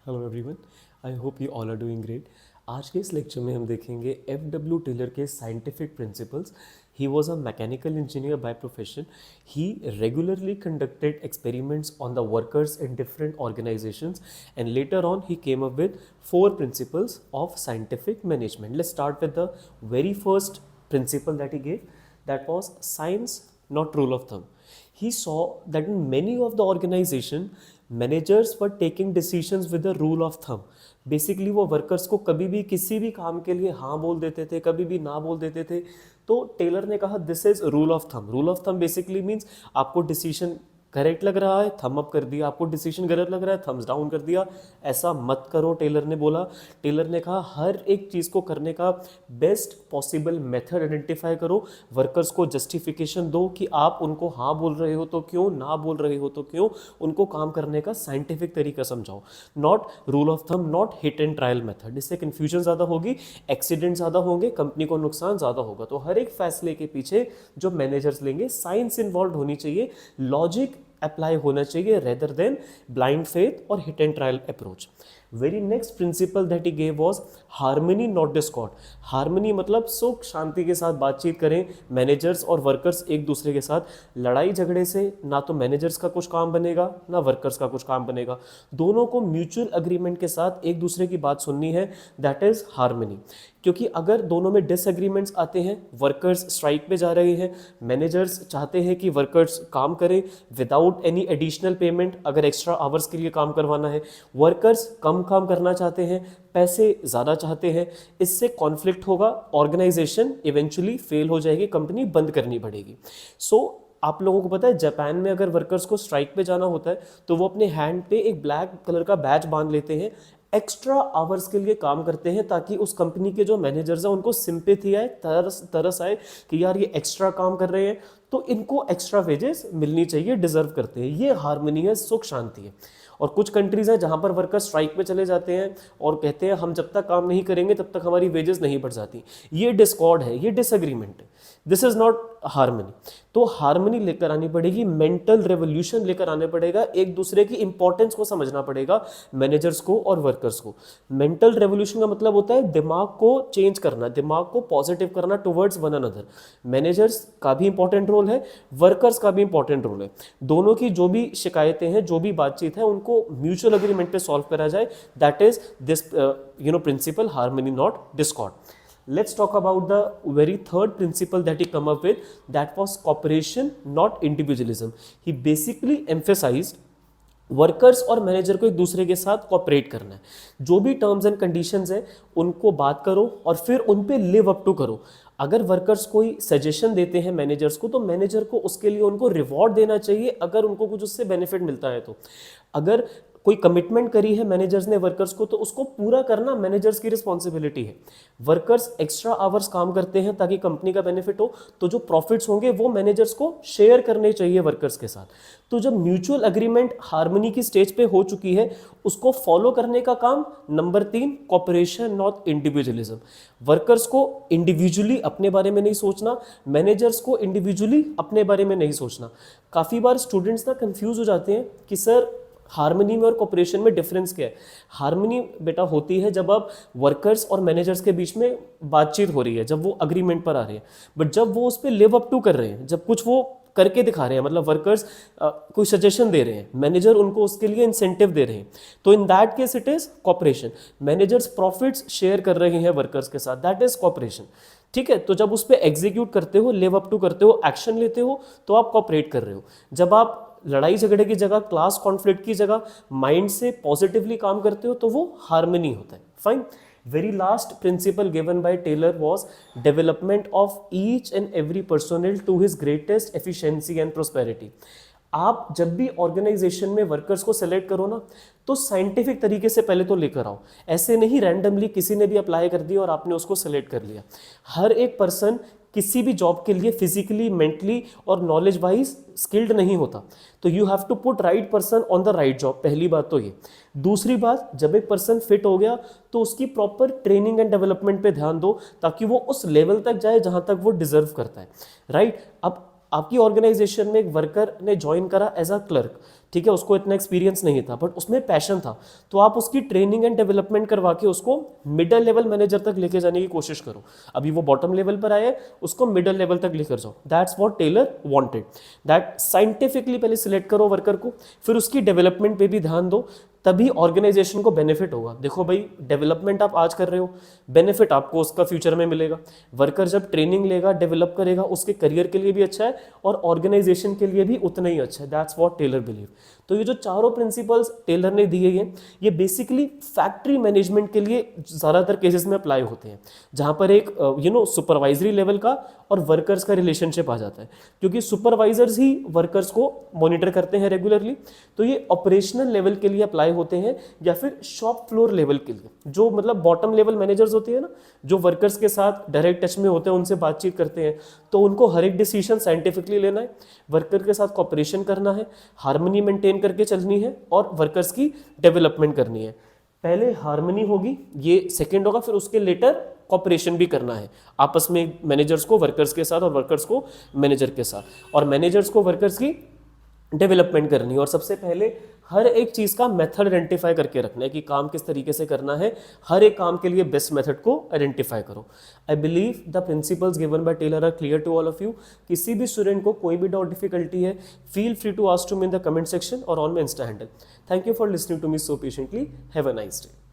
Hello everyone, I hope you all are doing great. आज के इस लेक्चर में हम देखेंगे एफ डब्ल्यू टेलर के scientific principles. He was a mechanical engineer by profession. He regularly conducted experiments on the workers in different organizations, and later on he came up with four principles of scientific management. Let's start with the very first principle that he gave, that was science, not rule of thumb. He saw that in many of the organization managers were taking decisions with the rule of thumb. Basically वो workers को कभी भी किसी भी काम के लिए हाँ बोल देते थे, कभी भी ना बोल देते थे। तो टेलर ने कहा this is rule of thumb. Rule of thumb basically means आपको डिसीजन करेक्ट लग रहा है, थम अप कर दिया, आपको डिसीजन गलत लग रहा है, थम्स डाउन कर दिया। ऐसा मत करो, टेलर ने बोला। टेलर ने कहा हर एक चीज़ को करने का बेस्ट पॉसिबल मेथड आइडेंटिफाई करो, वर्कर्स को जस्टिफिकेशन दो कि आप उनको हाँ बोल रहे हो तो क्यों, ना बोल रहे हो तो क्यों, उनको काम करने का साइंटिफिक तरीका समझाओ। Not rule of thumb, not hit and trial method. इससे कन्फ्यूजन ज़्यादा होगी, एक्सीडेंट ज़्यादा होंगे, कंपनी को नुकसान ज़्यादा होगा। तो हर एक फैसले के पीछे जो मैनेजर्स लेंगे साइंस इन्वॉल्व होनी चाहिए, लॉजिक अप्लाई होना चाहिए रेदर देन ब्लाइंड फेथ और hit and trial approach. Very next principle that he gave was harmony not Discord. Harmony मतलब सुख शांति के साथ बातचीत करें मैनेजर्स और वर्कर्स एक दूसरे के साथ। लड़ाई झगड़े से ना तो मैनेजर्स का कुछ काम बनेगा ना वर्कर्स का कुछ काम बनेगा। दोनों को म्यूचुअल अग्रीमेंट के साथ एक दूसरे की बात सुननी है, दैट इज हार्मनी। क्योंकि अगर दोनों में डिसएग्रीमेंट्स आते हैं, वर्कर्स स्ट्राइक पे जा रहे हैं, मैनेजर्स चाहते हैं कि वर्कर्स काम करें विदाउट एनी एडिशनल पेमेंट, अगर एक्स्ट्रा आवर्स के लिए काम करवाना है, वर्कर्स कम काम करना चाहते हैं, पैसे ज़्यादा चाहते हैं, इससे कॉन्फ्लिक्ट होगा, ऑर्गेनाइजेशन इवेंचुअली फेल हो जाएगी, कंपनी बंद करनी पड़ेगी। आप लोगों को पता है जापान में अगर वर्कर्स को स्ट्राइक पे जाना होता है तो वो अपने हैंड पे एक ब्लैक कलर का बैज बांध लेते हैं, एक्स्ट्रा आवर्स के लिए काम करते हैं ताकि उस कंपनी के जो मैनेजर्स हैं उनको सिंपैथी आए, तरस आए कि यार ये एक्स्ट्रा काम कर रहे हैं तो इनको एक्स्ट्रा वेजेस मिलनी चाहिए, डिजर्व करते हैं। ये हार्मनी है, सुख शांति है। और कुछ कंट्रीज हैं जहां पर वर्कर्स स्ट्राइक पे चले जाते हैं और कहते हैं हम जब तक काम नहीं करेंगे तब तक हमारी वेजेस नहीं बढ़ जाती। ये डिस्कॉर्ड है, ये डिसएग्रीमेंट है, दिस इज नॉट हार्मनी। तो हार्मनी लेकर आनी पड़ेगी, मेंटल रेवोल्यूशन लेकर आने पड़ेगा, एक दूसरे की इंपॉर्टेंस को समझना पड़ेगा मैनेजर्स को और वर्कर्स को। मेंटल रेवोल्यूशन का मतलब होता है दिमाग को चेंज करना, दिमाग को पॉजिटिव करना टुवर्ड्स वन अनदर। मैनेजर्स का भी इंपॉर्टेंट रोल है, वर्कर्स का भी इंपॉर्टेंट रोल है। दोनों की जो भी शिकायतें हैं, जो भी बातचीत है, उनको म्यूचुअल अग्रीमेंट पे सॉल्व करा जाए, that is this principle harmony not Discord. Let's talk about the very third principle that he come up with, that was cooperation not individualism. He basically emphasized workers और manager को एक दूसरे के साथ cooperate करना है। जो भी टर्म्स एंड कंडीशंस है उनको बात करो और फिर उन पे लिव अप टू करो। अगर वर्कर्स कोई सजेशन देते हैं मैनेजर्स को तो मैनेजर को उसके लिए उनको रिवॉर्ड देना चाहिए अगर उनको कुछ उससे बेनिफिट मिलता है तो। अगर कोई कमिटमेंट करी है मैनेजर्स ने वर्कर्स को तो उसको पूरा करना मैनेजर्स की रिस्पॉन्सिबिलिटी है। वर्कर्स एक्स्ट्रा आवर्स काम करते हैं ताकि कंपनी का बेनिफिट हो, तो जो प्रॉफिट्स होंगे वो मैनेजर्स को शेयर करने चाहिए वर्कर्स के साथ। तो जब म्यूचुअल अग्रीमेंट हार्मनी की स्टेज पे हो चुकी है, उसको फॉलो करने का काम number 3, cooperation not individualism. Workers को इंडिविजुअली अपने बारे में नहीं सोचना, मैनेजर्स को इंडिविजुअली अपने बारे में नहीं सोचना। काफ़ी बार स्टूडेंट्स ना कंफ्यूज हो जाते हैं कि सर हार्मनी में और कॉपरेशन में डिफरेंस क्या है। हार्मनी बेटा होती है जब आप वर्कर्स और मैनेजर्स के बीच में बातचीत हो रही है, जब वो अग्रीमेंट पर आ रहे हैं। बट जब वो उस पर लिव अप टू कर रहे हैं, जब कुछ वो करके दिखा रहे हैं, मतलब वर्कर्स कोई सजेशन दे रहे हैं, मैनेजर उनको उसके लिए इंसेंटिव दे रहे हैं, तो in that case it is cooperation. Managers profits share कर रहे हैं वर्कर्स के साथ, दैट इज कॉपरेशन। ठीक है, तो जब उस पर एग्जीक्यूट करते हो, लिव अप टू करते हो, एक्शन लेते हो, तो आप कॉपरेट कर रहे हो। जब आप लड़ाई झगड़े की जगह, क्लास कॉन्फ्लिक्ट की जगह माइंड से पॉजिटिवली काम करते हो तो वो हार्मनी होता है। Fine. Very last principle given by Taylor was development of each and every personal to his greatest efficiency and prosperity. आप जब भी ऑर्गेनाइजेशन में वर्कर्स को सेलेक्ट करो ना तो साइंटिफिक तरीके से पहले तो लेकर आओ। ऐसे नहीं रैंडमली किसी ने भी अप्लाई कर दिया और आपने उसको सेलेक्ट कर लिया। हर एक पर्सन किसी भी जॉब के लिए फिजिकली, मेंटली और नॉलेज वाइज स्किल्ड नहीं होता, तो you have to put right person on the right job. पहली बात तो ये। दूसरी बात, जब एक पर्सन फिट हो गया तो उसकी प्रॉपर ट्रेनिंग एंड डेवलपमेंट पे ध्यान दो ताकि वो उस लेवल तक जाए जहां तक वो डिजर्व करता है। राइट। अब आपकी ऑर्गेनाइजेशन में एक वर्कर ने ज्वाइन करा एज अ क्लर्क, ठीक है, उसको इतना एक्सपीरियंस नहीं था बट उसमें पैशन था, तो आप उसकी ट्रेनिंग एंड डेवलपमेंट करवा के उसको मिडिल लेवल मैनेजर तक लेके जाने की कोशिश करो। अभी वो बॉटम लेवल पर आया है, उसको मिडिल लेवल तक लेकर जाओ। That's what Taylor wanted, that scientifically पहले सिलेक्ट करो वर्कर को, फिर उसकी डेवलपमेंट पे भी ध्यान दो, तभी ऑर्गेनाइजेशन को बेनिफिट होगा। देखो भाई, डेवलपमेंट आप आज कर रहे हो, बेनिफिट आपको उसका फ्यूचर में मिलेगा। वर्कर जब ट्रेनिंग लेगा, डेवलप करेगा, उसके करियर के लिए भी अच्छा है और ऑर्गेनाइजेशन के लिए भी उतना ही अच्छा है। That's what Taylor believe. तो ये जो चारों प्रिंसिपल्स टेलर ने दिए हैं, ये बेसिकली फैक्ट्री मैनेजमेंट के लिए ज़्यादातर केसेस में अप्लाई होते हैं, जहाँ पर एक सुपरवाइजरी लेवल का और वर्कर्स का रिलेशनशिप आ जाता है, क्योंकि सुपरवाइजर्स ही वर्कर्स को मॉनिटर करते हैं रेगुलरली। तो ये ऑपरेशनल लेवल के लिए अप्लाई होते हैं, या फिर शॉप फ्लोर लेवल के लिए, जो मतलब बॉटम लेवल मैनेजर्स होते हैं ना, जो वर्कर्स के साथ डायरेक्ट टच में होते हैं, उनसे बातचीत करते हैं, तो उनको हर एक डिसीजन साइंटिफिकली लेना है, वर्कर के साथ कॉपरेशन करना है, हार्मनी मेंटेन करके चलनी है और वर्कर्स की डेवलपमेंट करनी है। पहले हार्मनी होगी, ये सेकंड होगा, फिर उसके लेटर कॉपरेशन भी करना है आपस में, मैनेजर्स को वर्कर्स के साथ और वर्कर्स को मैनेजर के साथ, और मैनेजर्स को वर्कर्स की डेवलपमेंट करनी है। और सबसे पहले हर एक चीज़ का मेथड आइडेंटिफाई करके रखना है कि काम किस तरीके से करना है, हर एक काम के लिए बेस्ट मेथड को आइडेंटिफाई करो। I believe the principles given by Taylor are clear to all of you. किसी भी स्टूडेंट को कोई भी डाउट डिफिकल्टी है, feel free to ask to me in the comment section और on my insta handle. Thank you for listening to me so patiently. Have a nice day.